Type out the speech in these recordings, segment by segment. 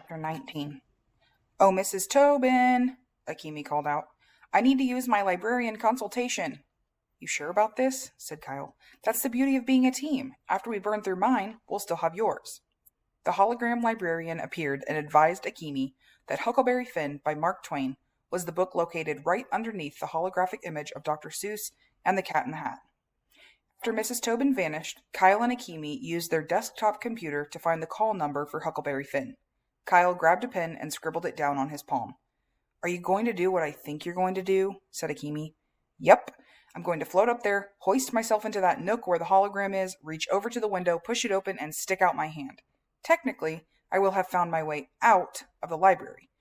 Chapter 19. "Oh, Mrs. Tobin," Akimi called out. "I need to use my librarian consultation." "You sure about this?" said Kyle. "That's the beauty of being a team. After we burn through mine, we'll still have yours." The hologram librarian appeared and advised Akimi that Huckleberry Finn by Mark Twain was the book located right underneath the holographic image of Dr. Seuss and the Cat in the Hat. After Mrs. Tobin vanished, Kyle and Akimi used their desktop computer to find the call number for Huckleberry Finn. Kyle grabbed a pen and scribbled it down on his palm. "Are you going to do what I think you're going to do?" said Akimi. "Yep. I'm going to float up there, hoist myself into that nook where the hologram is, reach over to the window, push it open, and stick out my hand. Technically, I will have found my way out of the library.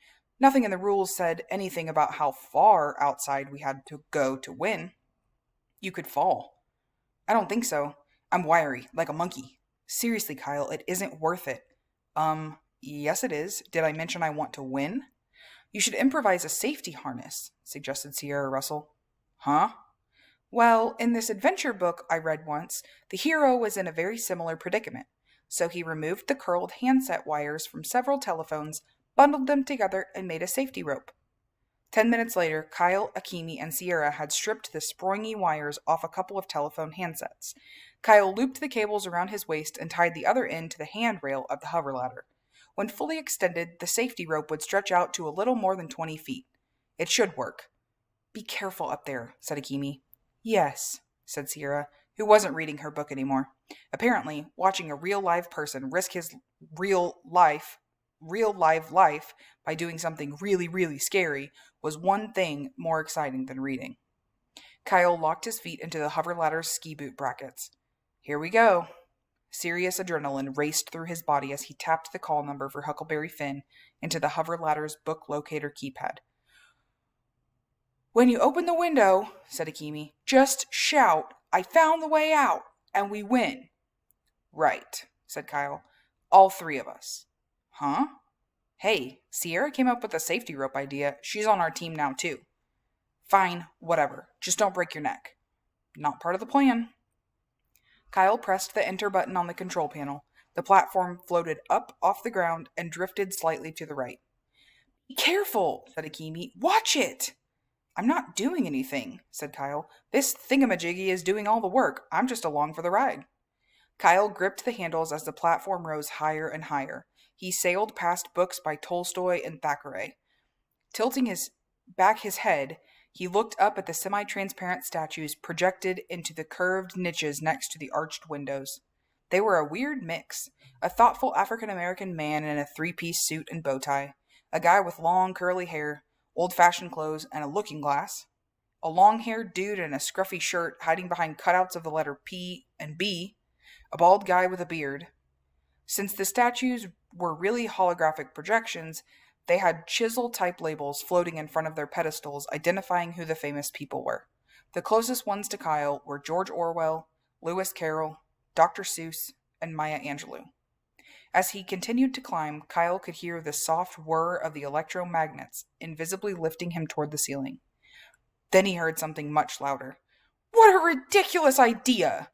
Nothing in the rules said anything about how far outside we had to go to win. You could fall." "I don't think so. I'm wiry, like a monkey. Seriously, Kyle, it isn't worth it." Yes it is. Did I mention I want to win?" "You should improvise a safety harness," suggested Sierra Russell. "Huh?" "Well, in this adventure book I read once, the hero was in a very similar predicament. So he removed the curled handset wires from several telephones, bundled them together, and made a safety rope." 10 minutes later, Kyle, Akimi, and Sierra had stripped the springy wires off a couple of telephone handsets. Kyle looped the cables around his waist and tied the other end to the handrail of the hover ladder. When fully extended, the safety rope would stretch out to a little more than 20 feet. "It should work." "Be careful up there," said Akimi. "Yes," said Sierra, who wasn't reading her book anymore. Apparently, watching a real live person risk his real live life by doing something really, really scary was one thing more exciting than reading. Kyle locked his feet into the hover ladder's ski boot brackets. "Here we go." Serious adrenaline raced through his body as he tapped the call number for Huckleberry Finn into the hover ladder's book locator keypad. "When you open the window," said Akimi, "just shout, 'I found the way out,' and we win." "Right," said Kyle. "All three of us." "Huh?" "Hey, Sierra came up with a safety rope idea. She's on our team now, too." "Fine, whatever. Just don't break your neck." "Not part of the plan." Kyle pressed the enter button on the control panel. The platform floated up off the ground and drifted slightly to the right. "Be careful," said Akimi. "Watch it." "I'm not doing anything," said Kyle. "This thingamajiggy is doing all the work. I'm just along for the ride." Kyle gripped the handles as the platform rose higher and higher. He sailed past books by Tolstoy and Thackeray. Tilting his head, he looked up at the semi-transparent statues projected into the curved niches next to the arched windows. They were a weird mix. A thoughtful African-American man in a three-piece suit and bow tie. A guy with long curly hair, old-fashioned clothes, and a looking glass. A long-haired dude in a scruffy shirt hiding behind cutouts of the letter P and B. A bald guy with a beard. Since the statues were really holographic projections, they had chisel-type labels floating in front of their pedestals identifying who the famous people were. The closest ones to Kyle were George Orwell, Lewis Carroll, Dr. Seuss, and Maya Angelou. As he continued to climb, Kyle could hear the soft whir of the electromagnets invisibly lifting him toward the ceiling. Then he heard something much louder. "What a ridiculous idea!"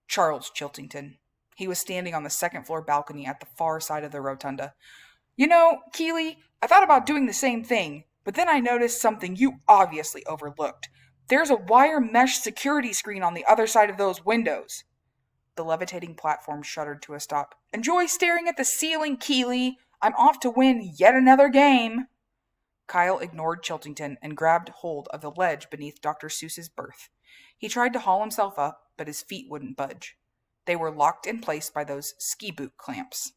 Charles Chiltington. He was standing on the second-floor balcony at the far side of the rotunda. "You know, Keeley, I thought about doing the same thing, but then I noticed something you obviously overlooked. There's a wire mesh security screen on the other side of those windows." The levitating platform shuddered to a stop. "Enjoy staring at the ceiling, Keeley. I'm off to win yet another game." Kyle ignored Chiltington and grabbed hold of the ledge beneath Dr. Seuss's berth. He tried to haul himself up, but his feet wouldn't budge. They were locked in place by those ski boot clamps.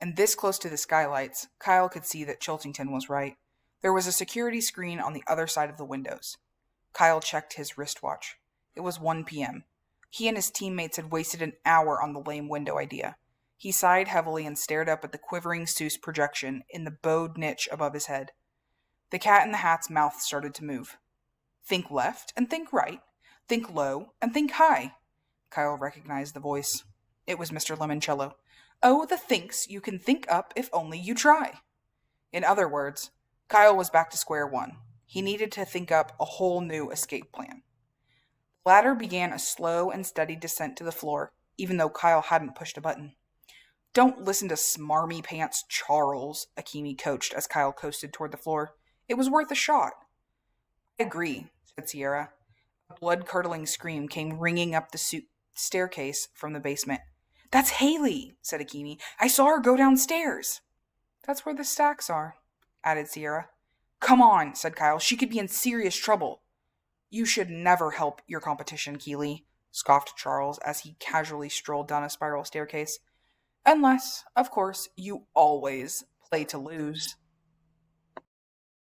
And this close to the skylights, Kyle could see that Chiltington was right. There was a security screen on the other side of the windows. Kyle checked his wristwatch. It was 1 p.m. He and his teammates had wasted an hour on the lame window idea. He sighed heavily and stared up at the quivering Seuss projection in the bowed niche above his head. The Cat in the Hat's mouth started to move. "Think left and think right. Think low and think high." Kyle recognized the voice. It was Mr. Lemoncello. "Oh, the thinks you can think up if only you try." In other words, Kyle was back to square one. He needed to think up a whole new escape plan. The ladder began a slow and steady descent to the floor, even though Kyle hadn't pushed a button. Don't listen to smarmy pants Charles, Akimi coached as Kyle coasted toward the floor. It was worth a shot. I agree, said Sierra. A blood-curdling scream came ringing up the staircase from the basement. That's Haley, said Akimi. I saw her go downstairs. That's where the stacks are, added Sierra. Come on, said Kyle. She could be in serious trouble. You should never help your competition, Keeley, scoffed Charles as he casually strolled down a spiral staircase. Unless, of course, you always play to lose.